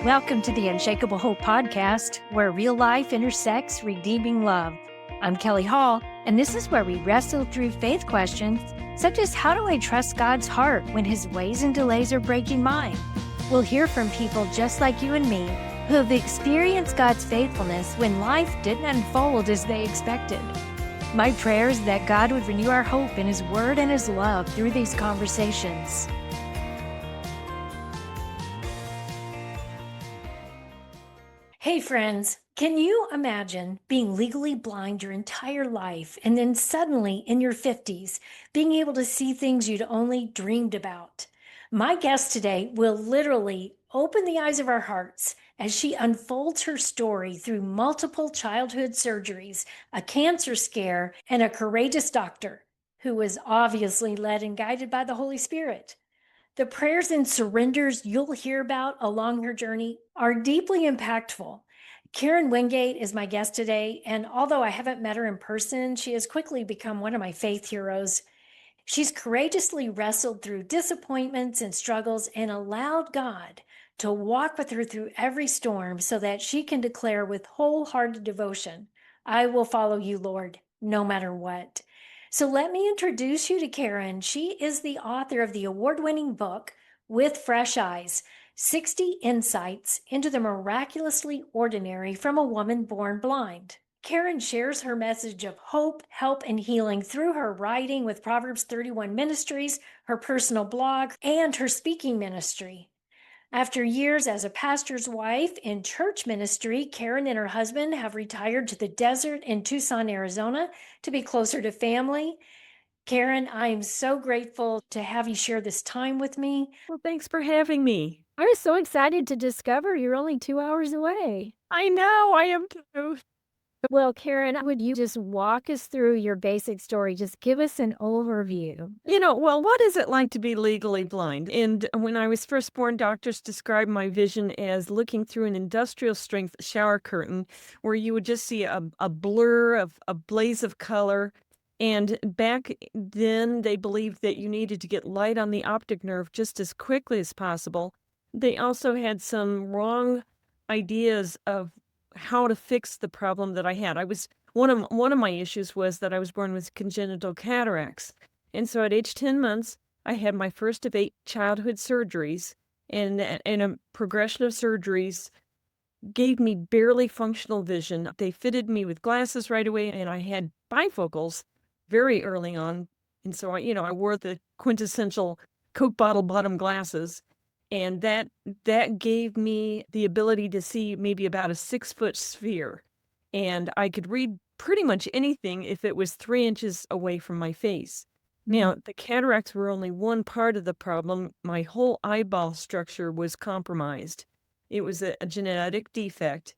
Welcome to the Unshakable Hope Podcast, where real life intersects redeeming love. I'm Kelly Hall, and this is where we wrestle through faith questions such as how do I trust God's heart when his ways and delays are breaking mine? We'll hear from people just like you and me who have experienced God's faithfulness when life didn't unfold as they expected. My prayer is that God would renew our hope in his word and his love through these conversations. Hey friends, can you imagine being legally blind your entire life and then suddenly in your 50s being able to see things you'd only dreamed about? My guest today will literally open the eyes of our hearts as she unfolds her story through multiple childhood surgeries, a cancer scare, and a courageous doctor who was obviously led and guided by the Holy Spirit. The prayers and surrenders you'll hear about along her journey are deeply impactful. Karen Wingate is my guest today, and although I haven't met her in person, she has quickly become one of my faith heroes. She's courageously wrestled through disappointments and struggles and allowed God to walk with her through every storm so that she can declare with wholehearted devotion, I will follow you, Lord, no matter what. So let me introduce you to Karen. She is the author of the award-winning book, With Fresh Eyes, 60 Insights into the Miraculously Ordinary from a Woman Born Blind. Karen shares her message of hope, help, and healing through her writing with Proverbs 31 Ministries, her personal blog, and her speaking ministry. After years as a pastor's wife in church ministry, Karen and her husband have retired to the desert in Tucson, Arizona to be closer to family. Karen, I am so grateful to have you share this time with me. Well, thanks for having me. I was so excited to discover you're only 2 hours away. I know, I am too. Well, Karen, would you just walk us through your basic story? Just give us an overview. What is it like to be legally blind? And when I was first born, doctors described my vision as looking through an industrial strength shower curtain where you would just see a blur of a blaze of color. And back then, they believed that you needed to get light on the optic nerve just as quickly as possible. They also had some wrong ideas of how to fix the problem that I had. I was one of my issues was that I was born with congenital cataracts. And so at age 10 months, I had my first of 8 childhood surgeries, and a progression of surgeries gave me barely functional vision. They fitted me with glasses right away, and I had bifocals very early on. And so I wore the quintessential Coke bottle bottom glasses. And that gave me the ability to see maybe about a 6-foot sphere. And I could read pretty much anything if it was 3 inches away from my face. Now, the cataracts were only one part of the problem. My whole eyeball structure was compromised. It was a genetic defect.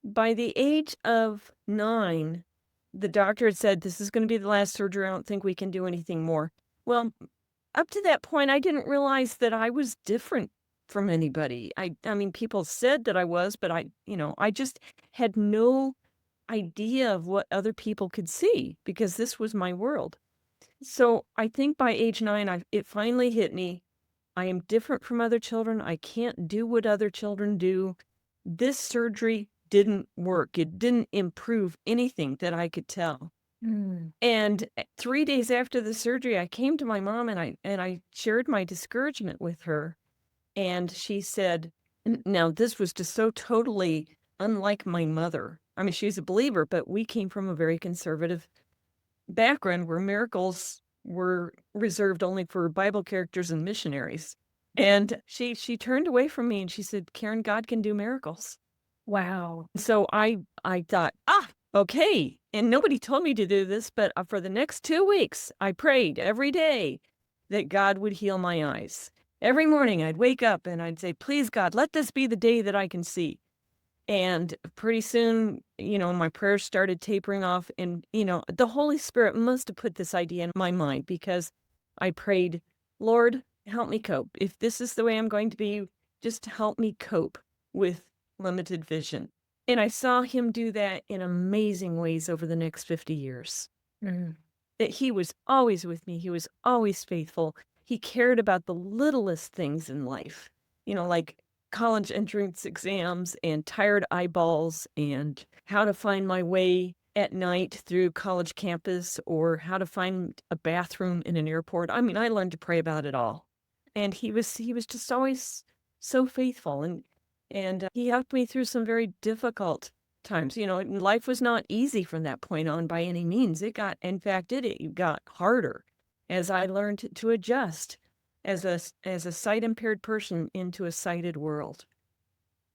By the age of 9, the doctor had said, this is going to be the last surgery. I don't think we can do anything more. Well, up to that point, I didn't realize that I was different from anybody. I mean, people said that I was, but I just had no idea of what other people could see because this was my world. So I think by age 9, it finally hit me. I am different from other children. I can't do what other children do. This surgery didn't work. It didn't improve anything that I could tell. And 3 days after the surgery, I came to my mom and I shared my discouragement with her. And she said, now this was just so totally unlike my mother. I mean, she's a believer, but we came from a very conservative background where miracles were reserved only for Bible characters and missionaries. And she turned away from me and she said, Karen, God can do miracles. Wow. So I thought, okay. And nobody told me to do this, but for the next 2 weeks, I prayed every day that God would heal my eyes. Every morning I'd wake up and I'd say, please, God, let this be the day that I can see. And pretty soon, my prayers started tapering off. And, the Holy Spirit must have put this idea in my mind because I prayed, Lord, help me cope. If this is the way I'm going to be, just help me cope with limited vision. And I saw him do that in amazing ways over the next 50 years. That he was always with me. He was always faithful. He cared about the littlest things in life, like college entrance exams and tired eyeballs and how to find my way at night through college campus or how to find a bathroom in an airport. I mean, I learned to pray about it all. And he was just always so faithful and he helped me through some very difficult times. And life was not easy from that point on by any means. In fact, it got harder as I learned to adjust as a sight impaired person into a sighted world.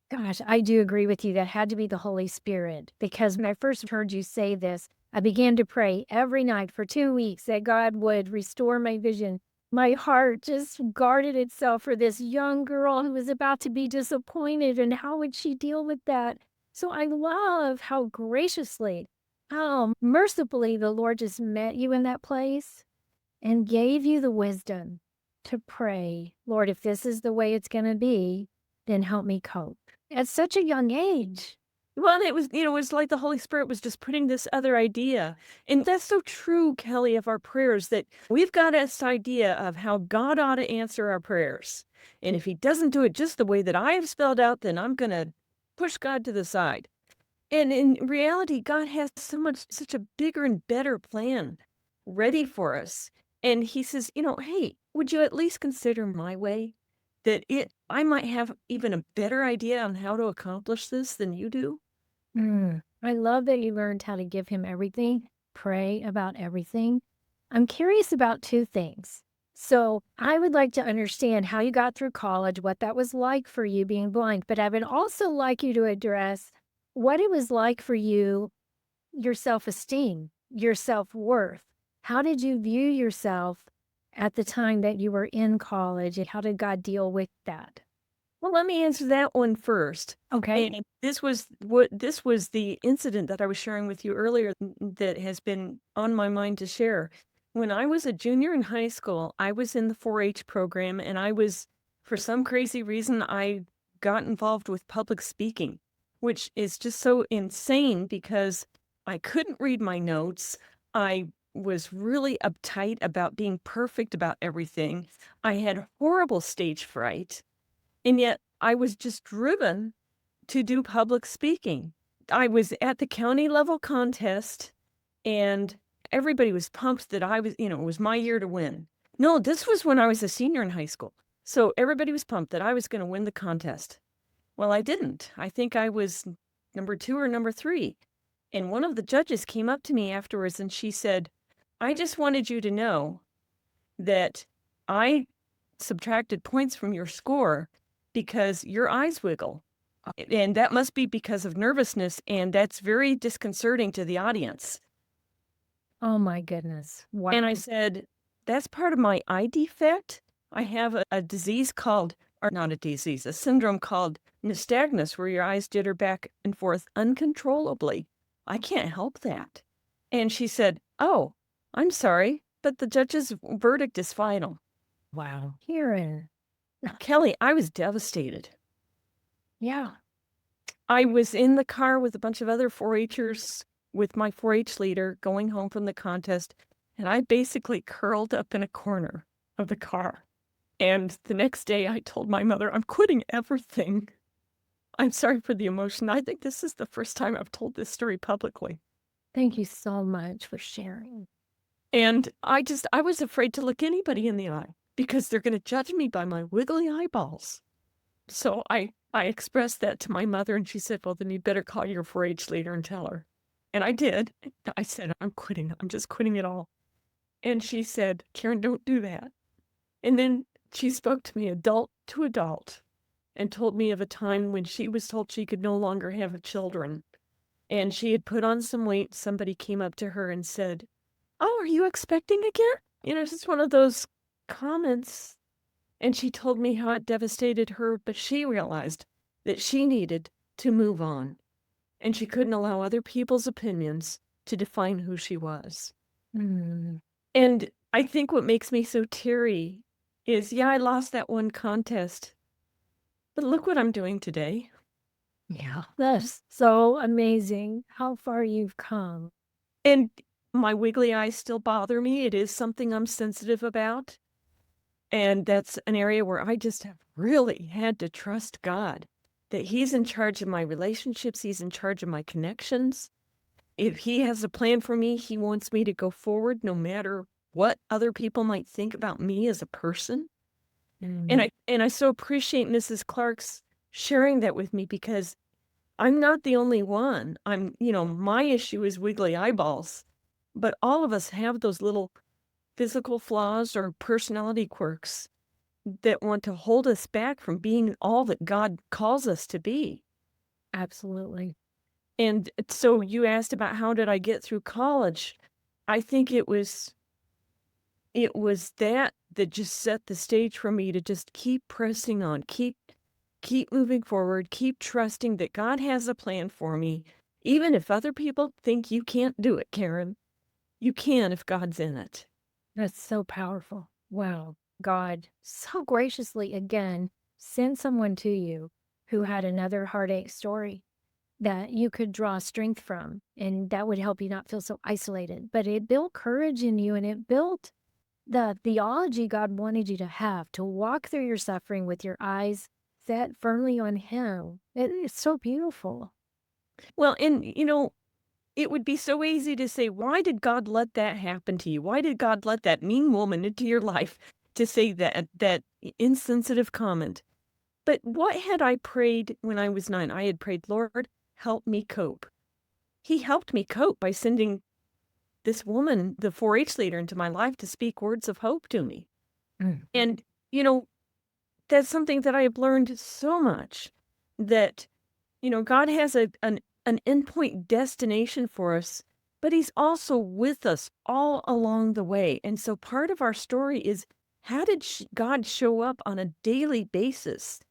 Gosh, I do agree with you. That had to be the Holy Spirit, because when I first heard you say this, I began to pray every night for 2 weeks that God would restore my vision. My heart just guarded itself for this young girl who was about to be disappointed, and how would she deal with that? So I love how graciously, how mercifully the Lord just met you in that place and gave you the wisdom to pray, Lord, if this is the way it's going to be, then help me cope. At such a young age. Well, it was like the Holy Spirit was just putting this other idea. And that's so true, Kelly, of our prayers, that we've got this idea of how God ought to answer our prayers. And if he doesn't do it just the way that I have spelled out, then I'm going to push God to the side. And in reality, God has such a bigger and better plan ready for us. And he says, hey, would you at least consider my way? I might have even a better idea on how to accomplish this than you do. I love that you learned how to give him everything, pray about everything. I'm curious about 2 things. So I would like to understand how you got through college, what that was like for you being blind, but I would also like you to address what it was like for you, your self-esteem, your self-worth. How did you view yourself at the time that you were in college, and how did God deal with that? Well, let me answer that one first. Okay. And this was the incident that I was sharing with you earlier that has been on my mind to share. When I was a junior in high school, I was in the 4-H program, and for some crazy reason, I got involved with public speaking, which is just so insane because I couldn't read my notes. I was really uptight about being perfect about everything. I had horrible stage fright. And yet I was just driven to do public speaking. I was at the county level contest and everybody was pumped that it was my year to win. No, this was when I was a senior in high school. So everybody was pumped that I was going to win the contest. Well, I didn't. I think I was number 2 or number 3. And one of the judges came up to me afterwards and she said, I just wanted you to know that I subtracted points from your score because your eyes wiggle. And that must be because of nervousness, and that's very disconcerting to the audience. Oh my goodness. Wow. And I said, that's part of my eye defect. I have a disease or not a disease, a syndrome called nystagmus, where your eyes jitter back and forth uncontrollably. I can't help that. And she said, oh, I'm sorry, but the judge's verdict is final. Wow. Kieran. Kelly, I was devastated. Yeah. I was in the car with a bunch of other 4-Hers with my 4-H leader going home from the contest, and I basically curled up in a corner of the car. And the next day I told my mother, I'm quitting everything. I'm sorry for the emotion. I think this is the first time I've told this story publicly. Thank you so much for sharing. And I was afraid to look anybody in the eye because they're going to judge me by my wiggly eyeballs. So I expressed that to my mother, and she said, well, then you'd better call your 4-H leader and tell her. And I did. I said, I'm quitting. I'm just quitting it all. And she said, Karen, don't do that. And then she spoke to me adult to adult and told me of a time when she was told she could no longer have children. And she had put on some weight. Somebody came up to her and said, oh, are you expecting again? It's just one of those comments. And she told me how it devastated her, but she realized that she needed to move on. And she couldn't allow other people's opinions to define who she was. Mm. And I think what makes me so teary is, yeah, I lost that one contest, but look what I'm doing today. Yeah. That's so amazing how far you've come. And my wiggly eyes still bother me. It is something I'm sensitive about. And that's an area where I just have really had to trust God that He's in charge of my relationships, He's in charge of my connections. If He has a plan for me, He wants me to go forward no matter what other people might think about me as a person. And Mm, I so appreciate Mrs. Clark's sharing that with me because I'm not the only one. My issue is wiggly eyeballs, but all of us have those little physical flaws or personality quirks that want to hold us back from being all that God calls us to be. absolutely. And so you asked about how did I get through college? I think it was that just set the stage for me to just keep pressing on, keep moving forward, keep trusting that God has a plan for me. Even if other people think you can't do it, Karen, you can if God's in it. That's so powerful. Wow. God so graciously again sent someone to you who had another heartache story that you could draw strength from, and that would help you not feel so isolated. But it built courage in you and it built the theology God wanted you to have to walk through your suffering with your eyes set firmly on Him. It is so beautiful. Well, and it would be so easy to say, why did God let that happen to you? Why did God let that mean woman into your life to say that insensitive comment? But what had I prayed when I was 9? I had prayed, Lord, help me cope. He helped me cope by sending this woman, the 4-H leader, into my life to speak words of hope to me. Mm. And, you know, that's something that I have learned so much that, God has an endpoint destination for us, but He's also with us all along the way. And so part of our story is how did God show up on a daily basis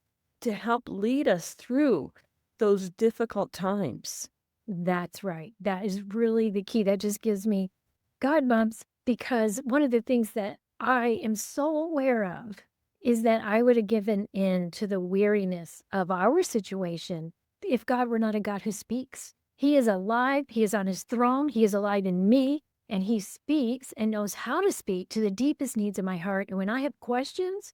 to help lead us through those difficult times? That's right. That is really the key. That just gives me God bumps because one of the things that I am so aware of is that I would have given in to the weariness of our situation if God were not a God who speaks. He is alive, He is on His throne, He is alive in me, and He speaks and knows how to speak to the deepest needs of my heart. And when I have questions,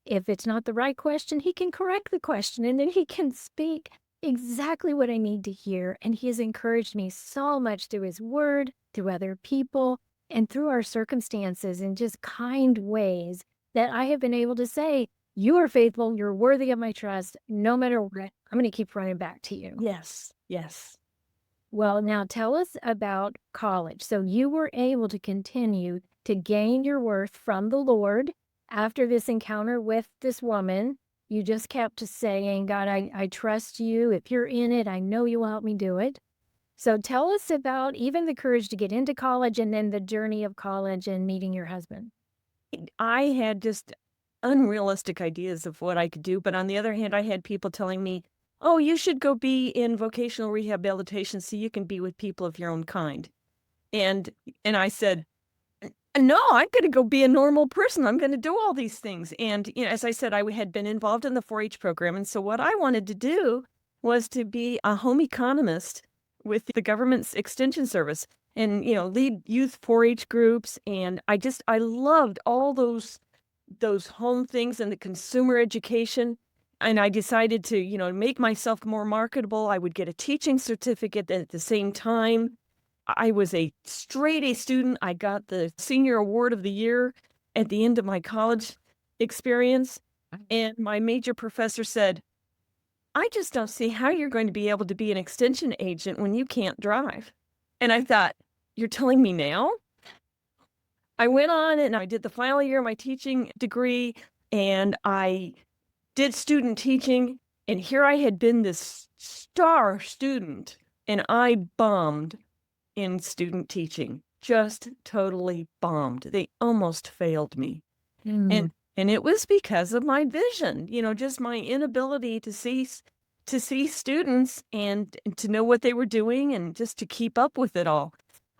if it's not the right question, He can correct the question and then He can speak exactly what I need to hear. And He has encouraged me so much through His word, through other people, and through our circumstances in just kind ways that I have been able to say, you are faithful, you're worthy of my trust. No matter what, I'm going to keep running back to you. Yes, yes. Well, now tell us about college. So you were able to continue to gain your worth from the Lord after this encounter with this woman. You just kept saying, God, I trust you. If you're in it, I know you will help me do it. So tell us about even the courage to get into college and then the journey of college and meeting your husband. I had just unrealistic ideas of what I could do, but on the other hand, I had people telling me, "Oh, you should go be in vocational rehabilitation so you can be with people of your own kind." And I said, "No, I'm going to go be a normal person. I'm going to do all these things." And as I said, I had been involved in the 4-H program, and so what I wanted to do was to be a home economist with the government's extension service and lead youth 4-H groups. And I loved all those home things and the consumer education. And I decided to, make myself more marketable. I would get a teaching certificate at the same time. I was a straight A student. I got the senior award of the year at the end of my college experience. And my major professor said, I just don't see how you're going to be able to be an extension agent when you can't drive. And I thought, you're telling me now? I went on and I did the final year of my teaching degree and I did student teaching. And here I had been this star student and I bombed in student teaching, just totally bombed. They almost failed me. Mm. And it was because of my vision, just my inability to see students and to know what they were doing and just to keep up with it all.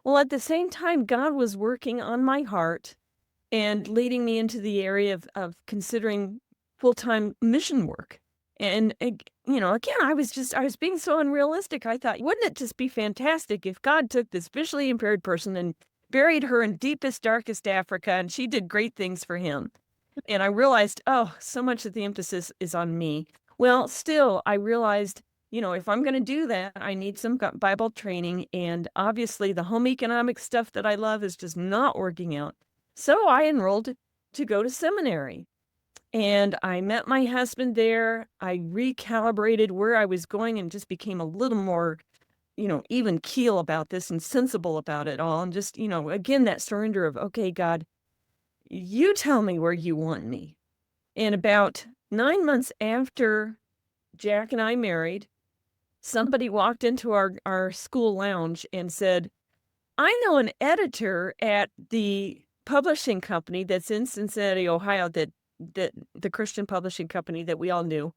Well, at the same time, God was working on my heart and leading me into the area of considering full-time mission work. And, again, I was being so unrealistic. I thought, wouldn't it just be fantastic if God took this visually impaired person and buried her in deepest, darkest Africa and she did great things for Him? And I realized, oh, so much of the emphasis is on me. Well, still, I realized, if I'm going to do that, I need some Bible training. And obviously, the home economics stuff that I love is just not working out. So I enrolled to go to seminary. And I met my husband there. I recalibrated where I was going and just became a little more, even keel about this and sensible about it all. And just, again, that surrender of, okay, God, you tell me where you want me. And about 9 months after Jack and I married, somebody walked into our school lounge and said, I know an editor at the publishing company that's in Cincinnati, Ohio, that the Christian publishing company that we all knew.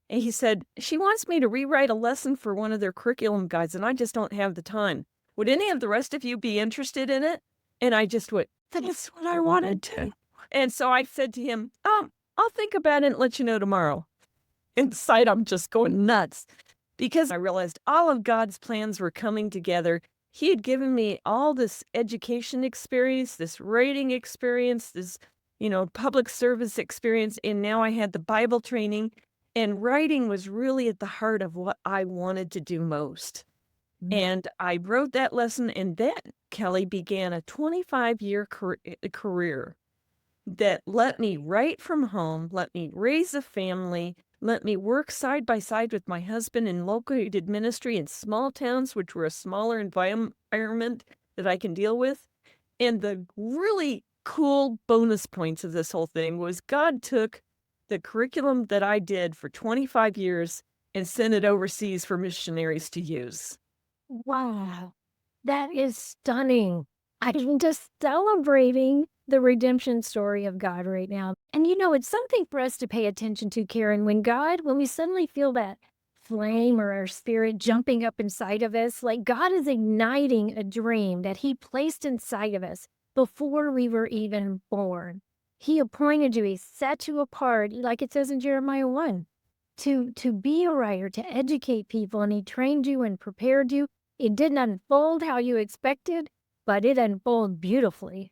And he said, she wants me to rewrite a lesson for one of their curriculum guides, and I just don't have the time. Would any of the rest of you be interested in it? And I just went, that's what I wanted to. And so I said to him, I'll think about it and let you know tomorrow. Inside, I'm just going nuts because I realized all of God's plans were coming together. He had given me all this education experience, this writing experience, this, public service experience. And now I had the Bible training, and writing was really at the heart of what I wanted to do most. And I wrote that lesson, and that, Kelly, began a 25-year career that let me write from home, let me raise a family, let me work side by side with my husband in located ministry in small towns, which were a smaller environment that I can deal with. And the really cool bonus points of this whole thing was God took the curriculum that I did for 25 years and sent it overseas for missionaries to use. Wow, that is stunning. I'm just celebrating the redemption story of God right now. And it's something for us to pay attention to, Karen. When we suddenly feel that flame or our spirit jumping up inside of us, like God is igniting a dream that He placed inside of us before we were even born. He appointed you, He set you apart, like it says in Jeremiah 1, to be a writer, to educate people, and He trained you and prepared you. It didn't unfold how you expected, but it unfolded beautifully.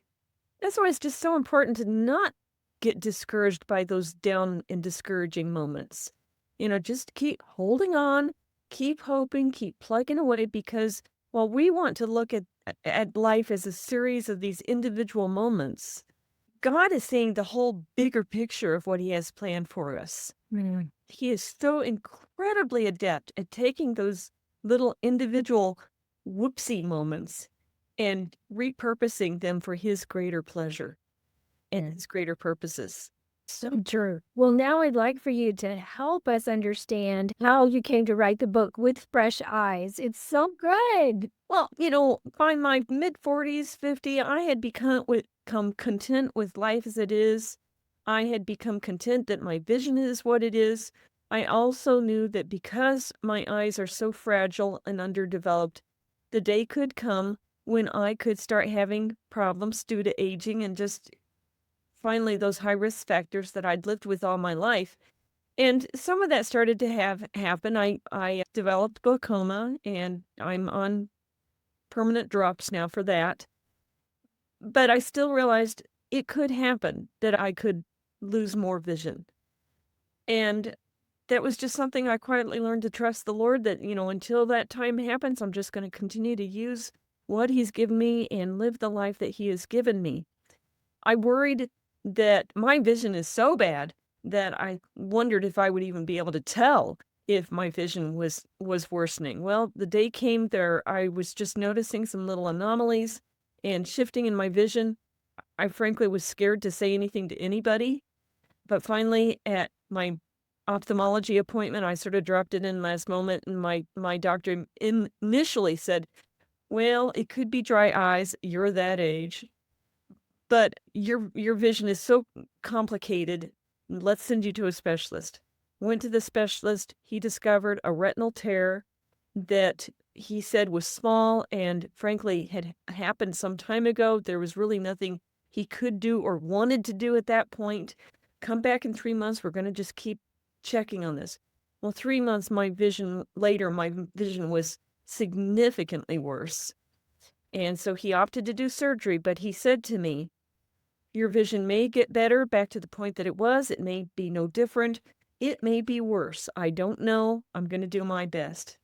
That's why it's just so important to not get discouraged by those down and discouraging moments. Just keep holding on, keep hoping, keep plugging away, because while we want to look at life as a series of these individual moments, God is seeing the whole bigger picture of what He has planned for us. Mm. He is so incredibly adept at taking those little individual whoopsie moments and repurposing them for His greater pleasure and His greater purposes. So true. Well, now I'd like for you to help us understand how you came to write the book with fresh eyes. It's so good. Well, by my mid-40s, 50, I had become content with life as it is. I had become content that my vision is what it is. I also knew that because my eyes are so fragile and underdeveloped, the day could come when I could start having problems due to aging and just finally those high risk factors that I'd lived with all my life. And some of that started to happen. I developed glaucoma, and I'm on permanent drops now for that. But I still realized it could happen that I could lose more vision. And that was just something I quietly learned to trust the Lord that, until that time happens, I'm just going to continue to use what He's given me and live the life that He has given me. I worried that my vision is so bad that I wondered if I would even be able to tell if my vision was worsening. Well, the day came there, I was just noticing some little anomalies and shifting in my vision. I frankly was scared to say anything to anybody. But finally, at my ophthalmology appointment, I sort of dropped it in last moment, and my doctor initially said, well, it could be dry eyes. You're that age. But your vision is so complicated. Let's send you to a specialist. Went to the specialist. He discovered a retinal tear that he said was small and frankly had happened some time ago. There was really nothing he could do or wanted to do at that point. Come back in 3 months. We're going to just keep checking on this. Well, 3 months my vision was significantly worse. And so he opted to do surgery, but he said to me, Your vision may get better back to the point that it was. It may be no different. It may be worse. I don't know. I'm going to do my best.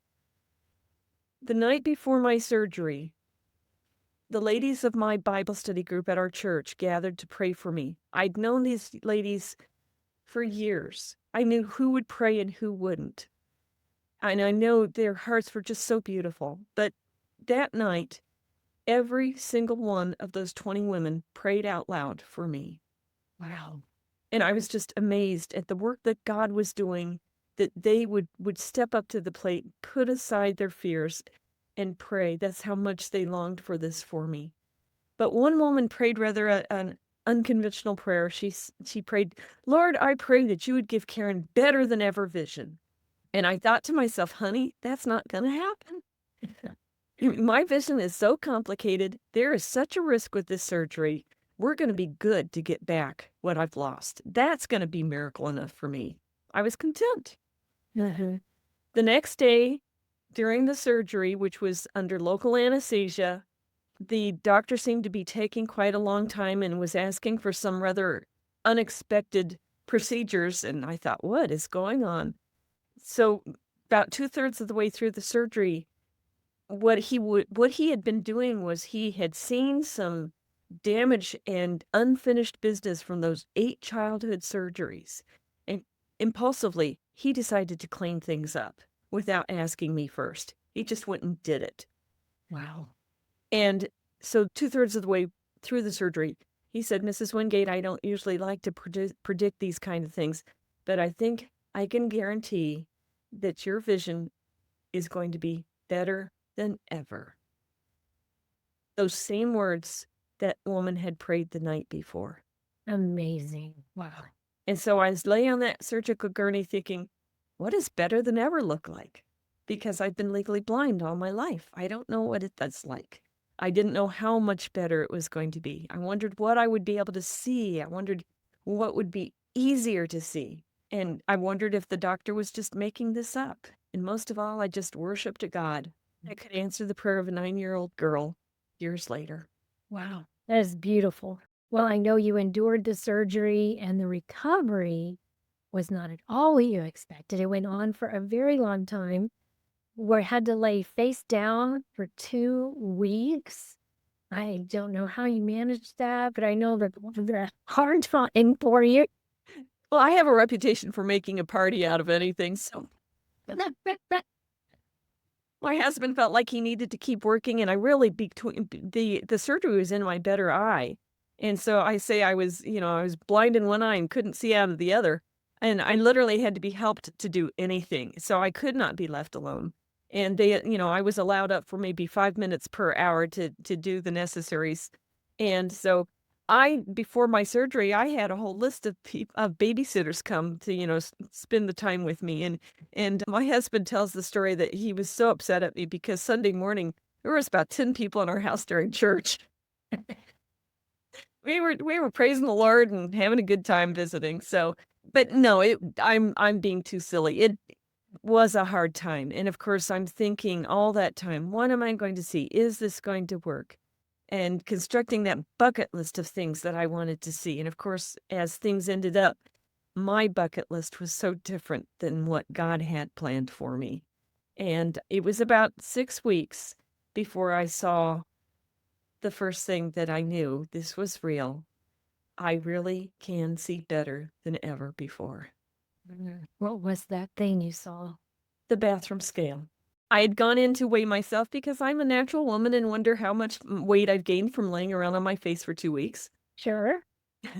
The night before my surgery, the ladies of my Bible study group at our church gathered to pray for me. I'd known these ladies for years. I knew who would pray and who wouldn't. And I know their hearts were just so beautiful. But that night, every single one of those 20 women prayed out loud for me. Wow. And I was just amazed at the work that God was doing, that they would step up to the plate, put aside their fears, and pray. That's how much they longed for this for me. But one woman prayed rather an unconventional prayer. She prayed, "Lord, I pray that you would give Karen better than ever vision." And I thought to myself, honey, that's not going to happen. My vision is so complicated. There is such a risk with this surgery. We're going to be good to get back what I've lost. That's going to be miracle enough for me. I was content. Mhm. The next day, during the surgery, which was under local anesthesia, the doctor seemed to be taking quite a long time and was asking for some rather unexpected procedures. And I thought, what is going on? So about 2/3 of the way through the surgery, what he had been doing was he had seen some damage and unfinished business from those 8 childhood surgeries. And impulsively, he decided to clean things up without asking me first. He just went and did it. Wow. And so 2/3 of the way through the surgery, he said, "Mrs. Wingate, I don't usually like to predict these kind of things, but I think I can guarantee that your vision is going to be better than ever." Those same words that woman had prayed the night before. Amazing. Wow. And so I was laying on that surgical gurney thinking, what does better than ever look like? Because I've been legally blind all my life. I don't know what that's like. I didn't know how much better it was going to be. I wondered what I would be able to see. I wondered what would be easier to see. And I wondered if the doctor was just making this up. And most of all, I just worshiped a God that could answer the prayer of a 9-year-old girl years later. Wow. That is beautiful. Well, I know you endured the surgery and the recovery was not at all what you expected. It went on for a very long time. We had to lay face down for 2 weeks. I don't know how you managed that, but I know that was a hard time for you. Well, I have a reputation for making a party out of anything, so my husband felt like he needed to keep working, and I really between the surgery was in my better eye. And so I say I was, I was blind in one eye and couldn't see out of the other. And I literally had to be helped to do anything. So I could not be left alone. And I was allowed up for maybe 5 minutes per hour to do the necessaries. And so before my surgery, I had a whole list of babysitters come to, spend the time with me. And my husband tells the story that he was so upset at me because Sunday morning, there was about 10 people in our house during church. We were praising the Lord and having a good time visiting. So, but no, I'm being too silly. It was a hard time. And of course, I'm thinking all that time, what am I going to see? Is this going to work? And constructing that bucket list of things that I wanted to see. And of course, as things ended up, my bucket list was so different than what God had planned for me. And it was about 6 weeks before I saw the first thing that I knew this was real. I really can see better than ever before. What was that thing you saw? The bathroom scale. I had gone in to weigh myself because I'm a natural woman and wonder how much weight I've gained from laying around on my face for 2 weeks. Sure.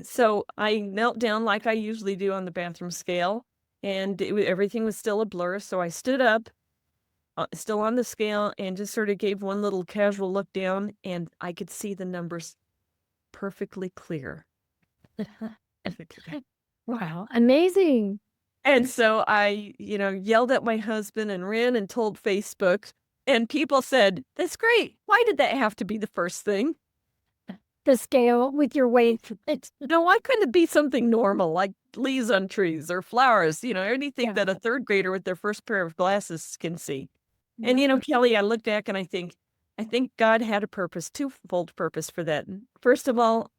So I knelt down like I usually do on the bathroom scale, and everything was still a blur. So I stood up, still on the scale, and just sort of gave one little casual look down, and I could see the numbers perfectly clear. Wow, amazing. And so I, yelled at my husband and ran and told Facebook, and people said, "That's great. Why did that have to be the first thing?" The scale with your weight. No, why couldn't it be something normal like leaves on trees or flowers, anything Yeah. that a 3rd grader with their first pair of glasses can see. And, Kelly, I look back and I think God had a purpose, twofold purpose for that. First of all,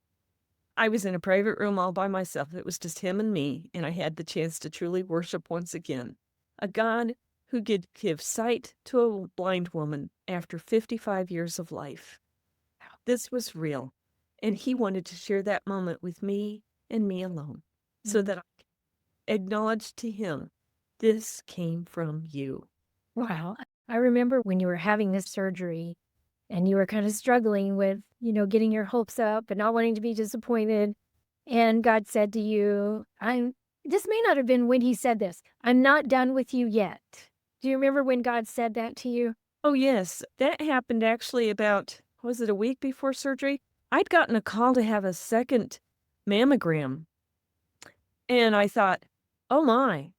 I was in a private room all by myself. It was just him and me, and I had the chance to truly worship once again a God who could give sight to a blind woman after 55 years of life. This was real, and he wanted to share that moment with me and me alone so Mm. that I could acknowledge to him, this came from you. Wow. I remember when you were having this surgery and you were kind of struggling with, getting your hopes up and not wanting to be disappointed. And God said to you, this may not have been when he said this, I'm not done with you yet. Do you remember when God said that to you? Oh, yes, that happened actually about, was it a week before surgery? I'd gotten a call to have a second mammogram. And I thought, oh my,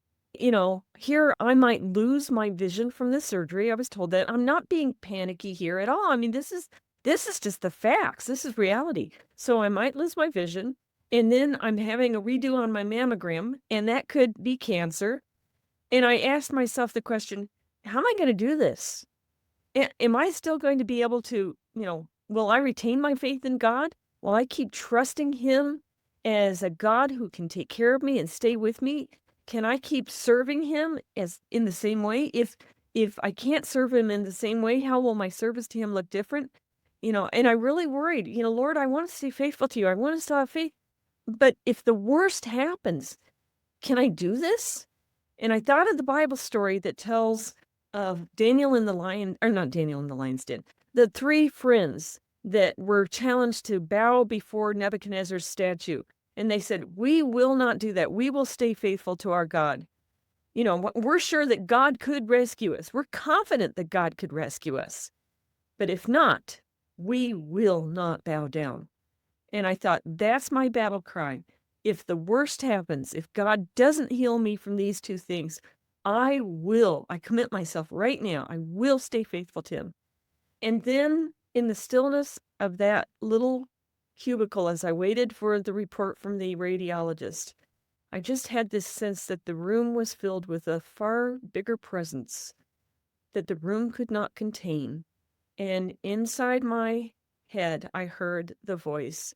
here I might lose my vision from the surgery. I was told that. I'm not being panicky here at all. I mean, this is just the facts. This is reality. So I might lose my vision. And then I'm having a redo on my mammogram, and that could be cancer. And I asked myself the question, how am I going to do this? Am I still going to be able to, will I retain my faith in God? Will I keep trusting Him as a God who can take care of me and stay with me? Can I keep serving Him as in the same way? If I can't serve Him in the same way, how will my service to Him look different? And I really worried, Lord, I want to stay faithful to you. I want to still have faith. But if the worst happens, can I do this? And I thought of the Bible story that tells of Daniel and the lion, or not Daniel and the lion's den, the three friends that were challenged to bow before Nebuchadnezzar's statue. And they said, we will not do that. We will stay faithful to our God. We're sure that God could rescue us. We're confident that God could rescue us. But if not, we will not bow down. And I thought, that's my battle cry. If the worst happens, if God doesn't heal me from these two things, I commit myself right now, I will stay faithful to Him. And then in the stillness of that little cubicle, as I waited for the report from the radiologist, I just had this sense that the room was filled with a far bigger presence that the room could not contain. And inside my head, I heard the voice,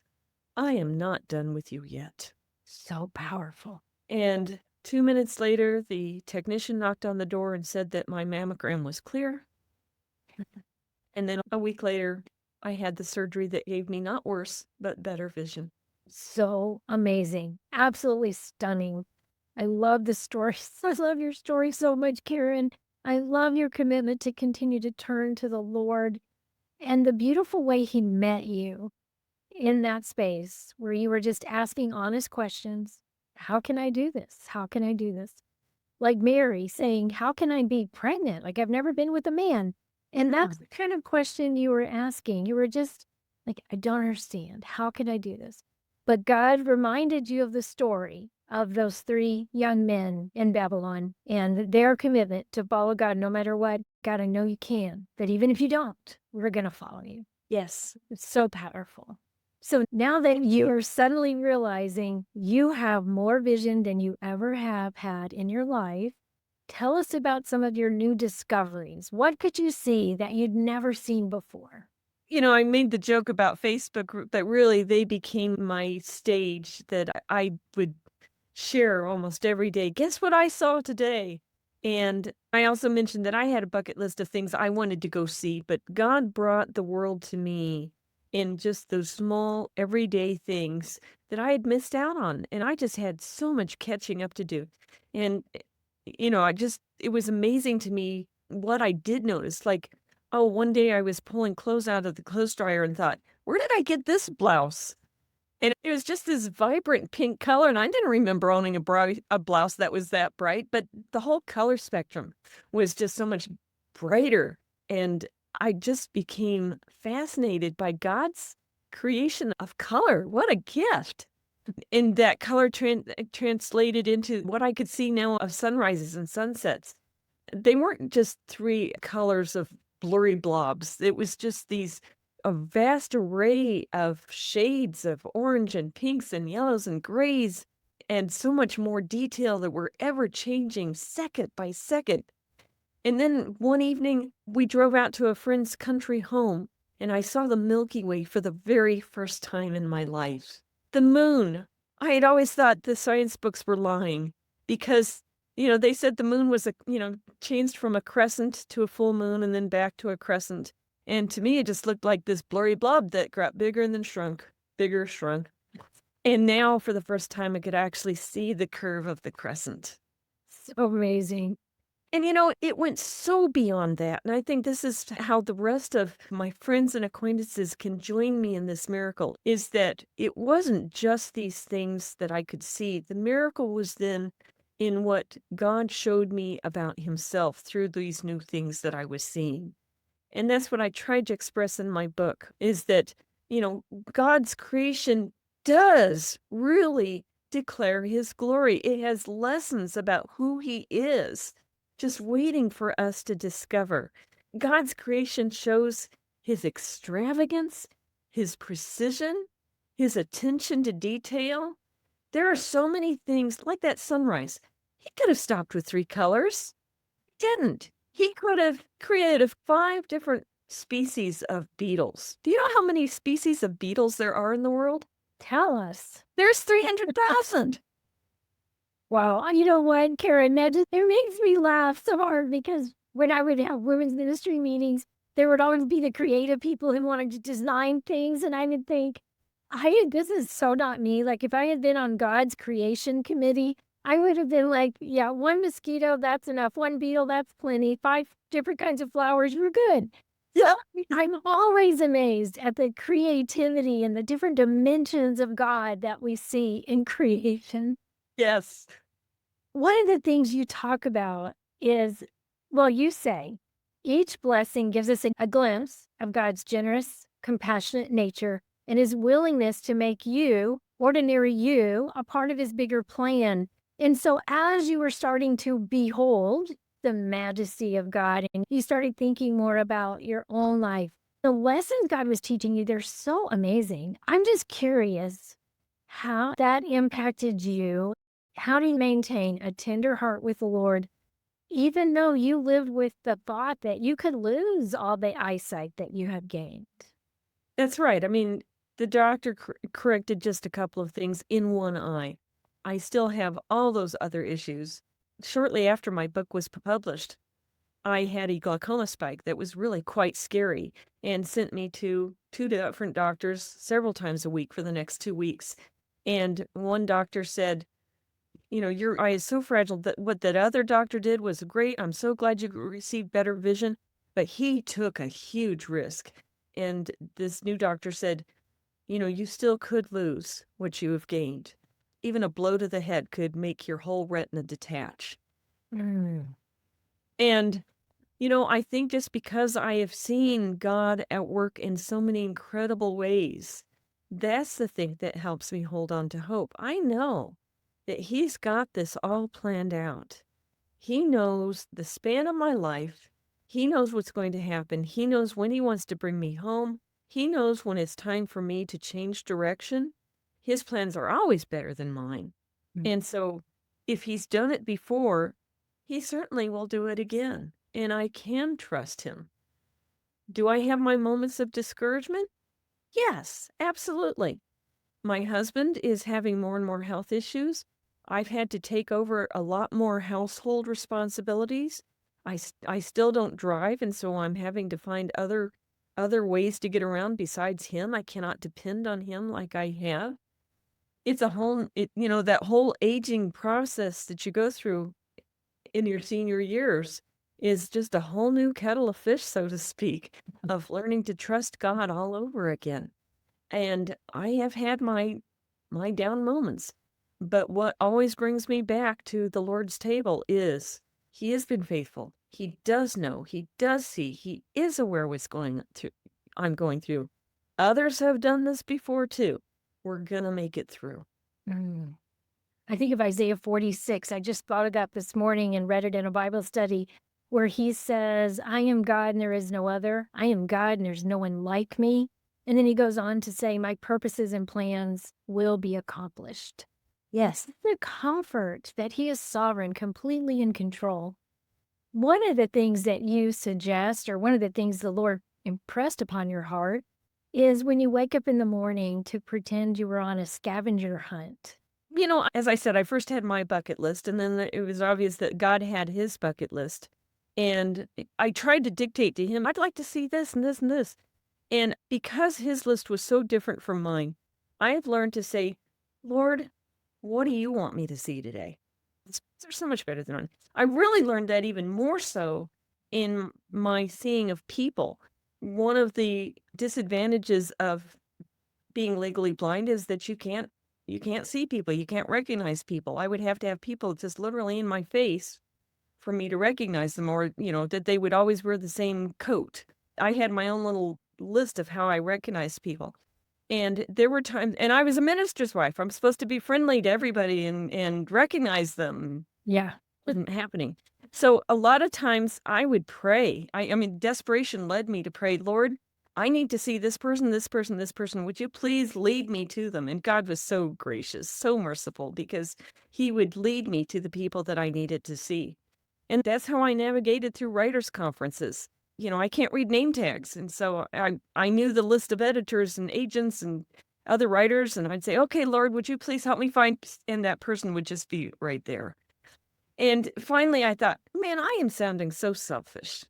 I am not done with you yet. So powerful. And 2 minutes later, the technician knocked on the door and said that my mammogram was clear. And then a week later, I had the surgery that gave me not worse, but better vision. So amazing. Absolutely stunning. I love the story. I love your story so much, Karen. I love your commitment to continue to turn to the Lord and the beautiful way He met you in that space where you were just asking honest questions. How can I do this? How can I do this? Like Mary saying, how can I be pregnant? Like I've never been with a man. And that's the kind of question you were asking. You were just like, I don't understand. How can I do this? But God reminded you of the story of those three young men in Babylon and their commitment to follow God no matter what. God, I know you can, but even if you don't, we're going to follow you. Yes. It's so powerful. So now that you are suddenly realizing you have more vision than you ever have had in your life, tell us about some of your new discoveries. What could you see that you'd never seen before? I made the joke about Facebook group, but really they became my stage that I would share almost every day. Guess what I saw today? And I also mentioned that I had a bucket list of things I wanted to go see, but God brought the world to me in just those small everyday things that I had missed out on. And I just had so much catching up to do. And, it was amazing to me what I did notice. Like, oh, one day I was pulling clothes out of the clothes dryer and thought, where did I get this blouse? And it was just this vibrant pink color, and I didn't remember owning a blouse that was that bright, but the whole color spectrum was just so much brighter, and I just became fascinated by God's creation of color. What a gift! And that color translated into what I could see now of sunrises and sunsets. They weren't just three colors of blurry blobs. It was just a vast array of shades of orange and pinks and yellows and grays, and so much more detail that were ever changing second by second. And then one evening, we drove out to a friend's country home, and I saw the Milky Way for the very first time in my life. The moon. I had always thought the science books were lying because, they said the moon was changed from a crescent to a full moon and then back to a crescent. And to me, it just looked like this blurry blob that got bigger and then shrunk, bigger, shrunk. And now, for the first time, I could actually see the curve of the crescent. So amazing. And it went so beyond that. And I think this is how the rest of my friends and acquaintances can join me in this miracle, is that it wasn't just these things that I could see. The miracle was then in what God showed me about himself through these new things that I was seeing. And that's what I tried to express in my book, is that, God's creation does really declare his glory. It has lessons about who he is, just waiting for us to discover. God's creation shows his extravagance, his precision, his attention to detail. There are so many things, like that sunrise. He could have stopped with 3 colors. He didn't. He could have created 5 different species of beetles. Do you know how many species of beetles there are in the world? Tell us. There's 300,000. Wow. You know what, Karen, it makes me laugh so hard because when I would have women's ministry meetings, there would always be the creative people who wanted to design things. And I would think, this is so not me. Like if I had been on God's creation committee, I would have been like, yeah, 1 mosquito, that's enough. 1 beetle, that's plenty. 5 different kinds of flowers, we're good. Yeah. I'm always amazed at the creativity and the different dimensions of God that we see in creation. Yes. One of the things you talk about is, well, you say, each blessing gives us a glimpse of God's generous, compassionate nature and his willingness to make you, ordinary you, a part of his bigger plan. And so as you were starting to behold the majesty of God and you started thinking more about your own life, the lessons God was teaching you, they're so amazing. I'm just curious how that impacted you. How do you maintain a tender heart with the Lord, even though you lived with the thought that you could lose all the eyesight that you have gained? That's right. I mean, the doctor corrected just a couple of things in one eye. I still have all those other issues. Shortly after my book was published, I had a glaucoma spike that was really quite scary and sent me to 2 different doctors several times a week for the next 2 weeks. And one doctor said, your eye is so fragile that what that other doctor did was great. I'm so glad you received better vision. But he took a huge risk. And this new doctor said, you still could lose what you have gained. Even a blow to the head could make your whole retina detach. Mm. And, I think just because I have seen God at work in so many incredible ways, that's the thing that helps me hold on to hope. I know that he's got this all planned out. He knows the span of my life. He knows what's going to happen. He knows when he wants to bring me home. He knows when it's time for me to change direction. His plans are always better than mine. And so if he's done it before, he certainly will do it again. And I can trust him. Do I have my moments of discouragement? Yes, absolutely. My husband is having more and more health issues. I've had to take over a lot more household responsibilities. I still don't drive, and so I'm having to find other ways to get around besides him. I cannot depend on him like I have. It's that whole aging process that you go through in your senior years is just a whole new kettle of fish, so to speak, of learning to trust God all over again. And I have had my down moments. But what always brings me back to the Lord's table is he has been faithful. He does know. He does see. He is aware I'm going through. Others have done this before too. We're going to make it through. Mm. I think of Isaiah 46. I just thought of that this morning and read it in a Bible study where he says, I am God and there is no other. I am God and there's no one like me. And then he goes on to say, my purposes and plans will be accomplished. Yes, the comfort that he is sovereign, completely in control. One of the things that you suggest, or one of the things the Lord impressed upon your heart, is when you wake up in the morning to pretend you were on a scavenger hunt. As I said, I first had my bucket list, and then it was obvious that God had his bucket list. And I tried to dictate to him, I'd like to see this and this and this. And because his list was so different from mine, I have learned to say, Lord, what do you want me to see today? They're so much better than mine. I really learned that even more so in my seeing of people. One of the disadvantages of being legally blind is that you can't see people, you can't recognize people. I would have to have people just literally in my face for me to recognize them, or that they would always wear the same coat. I had my own little list of how I recognized people. And there were times, and I was a minister's wife. I'm supposed to be friendly to everybody and recognize them. Yeah. Wasn't happening. So a lot of times I would pray. I mean, desperation led me to pray, Lord, I need to see this person, this person, this person. Would you please lead me to them? And God was so gracious, so merciful, because he would lead me to the people that I needed to see. And that's how I navigated through writers' conferences. I can't read name tags. And so I knew the list of editors and agents and other writers. And I'd say, okay, Lord, would you please help me find, and that person would just be right there. And finally, I thought, man, I am sounding so selfish.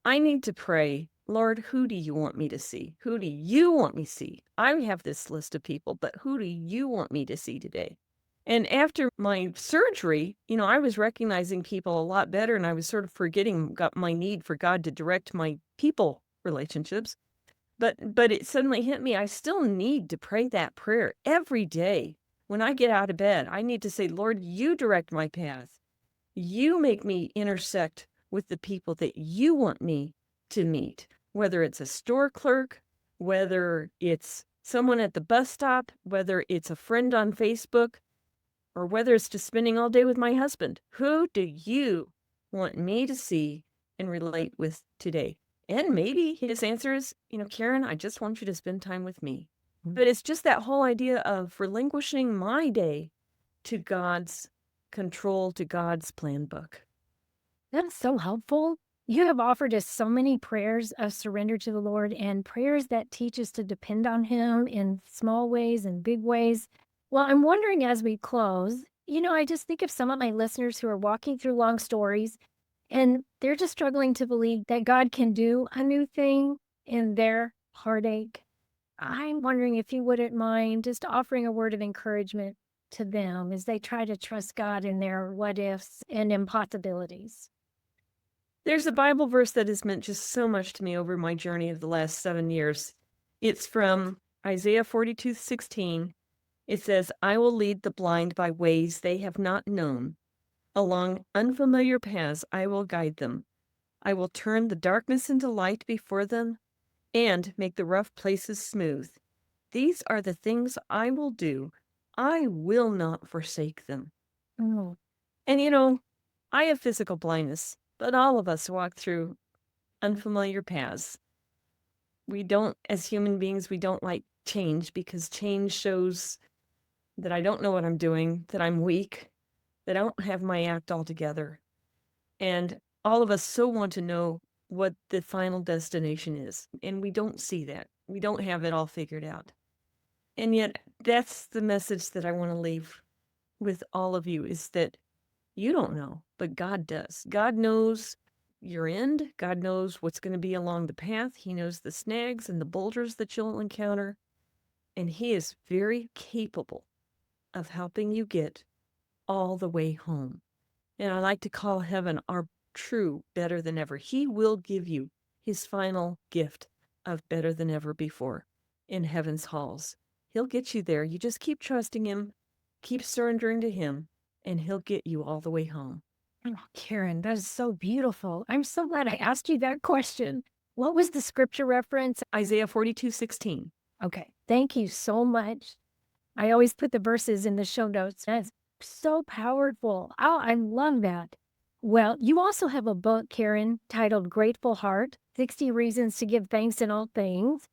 I need to pray, Lord, who do you want me to see? Who do you want me to see? I have this list of people, but who do you want me to see today? And after my surgery, I was recognizing people a lot better, and I was sort of forgetting my need for God to direct my people relationships. But it suddenly hit me. I still need to pray that prayer every day. When I get out of bed, I need to say, Lord, you direct my path. You make me intersect with the people that you want me to meet, whether it's a store clerk, whether it's someone at the bus stop, whether it's a friend on Facebook, or whether it's just spending all day with my husband. Who do you want me to see and relate with today? And maybe his answer is, Karen, I just want you to spend time with me. But it's just that whole idea of relinquishing my day to God's control, to God's plan book. That's so helpful. You have offered us so many prayers of surrender to the Lord and prayers that teach us to depend on Him in small ways and big ways. Well, I'm wondering as we close, I just think of some of my listeners who are walking through long stories and they're just struggling to believe that God can do a new thing in their heartache. I'm wondering if you wouldn't mind just offering a word of encouragement to them as they try to trust God in their what ifs and impossibilities. There's a Bible verse that has meant just so much to me over my journey of the last 7 years. It's from Isaiah 42:16. It says, I will lead the blind by ways they have not known. Along unfamiliar paths I will guide them. I will turn the darkness into light before them and make the rough places smooth. These are the things I will do. I will not forsake them. Oh, And I have physical blindness, but all of us walk through unfamiliar paths. We don't, as human beings, we don't like change because change shows that I don't know what I'm doing, that I'm weak, that I don't have my act all together. And all of us so want to know what the final destination is. And we don't see that. We don't have it all figured out. And yet, that's the message that I want to leave with all of you, is that you don't know, but God does. God knows your end. God knows what's going to be along the path. He knows the snags and the boulders that you'll encounter. And He is very capable of helping you get all the way home. And I like to call heaven our true better than ever. He will give you His final gift of better than ever before in heaven's halls. He'll get you there. You just keep trusting Him, keep surrendering to Him, and He'll get you all the way home. oh, Karen, that is so beautiful. I'm so glad I asked you that question. What was the scripture reference? Isaiah 42:16. Okay, thank you so much. I always put the verses in the show notes. That's so powerful. Oh, I love that. Well, you also have a book, Karen, titled Grateful Heart 60 Reasons to Give Thanks in All Things.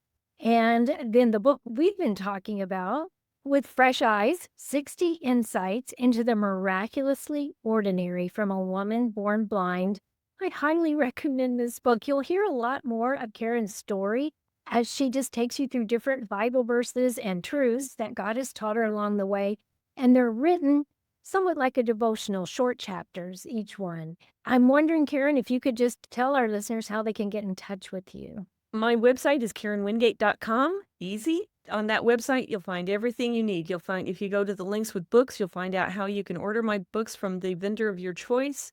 And then the book we've been talking about, With Fresh Eyes 60 Insights into the Miraculously Ordinary from a Woman Born Blind. I highly recommend this book. You'll hear a lot more of Karen's story, as she just takes you through different Bible verses and truths that God has taught her along the way. And they're written somewhat like a devotional, short chapters, each one. I'm wondering, Karen, if you could just tell our listeners how they can get in touch with you. My website is KarenWingate.com. Easy. On that website, you'll find everything you need. You'll find, if you go to the links with books, you'll find out how you can order my books from the vendor of your choice.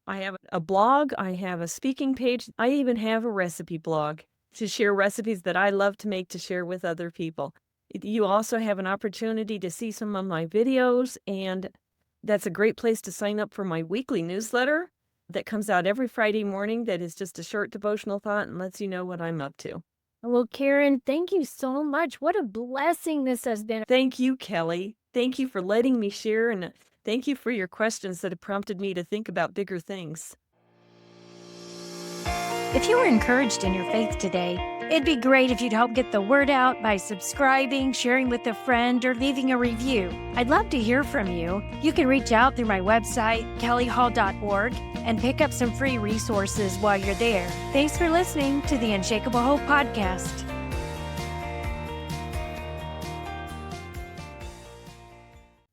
I have a blog. I have a speaking page. I even have a recipe blog to share recipes that I love to make to share with other people. You also have an opportunity to see some of my videos, and that's a great place to sign up for my weekly newsletter that comes out every Friday morning that is just a short devotional thought and lets you know what I'm up to. Well, Karen, thank you so much. What a blessing this has been. Thank you, Kelly. Thank you for letting me share, and thank you for your questions that have prompted me to think about bigger things. If you were encouraged in your faith today, it'd be great if you'd help get the word out by subscribing, sharing with a friend, or leaving a review. I'd love to hear from you. You can reach out through my website, kellyhall.org, and pick up some free resources while you're there. Thanks for listening to the Unshakable Hope Podcast.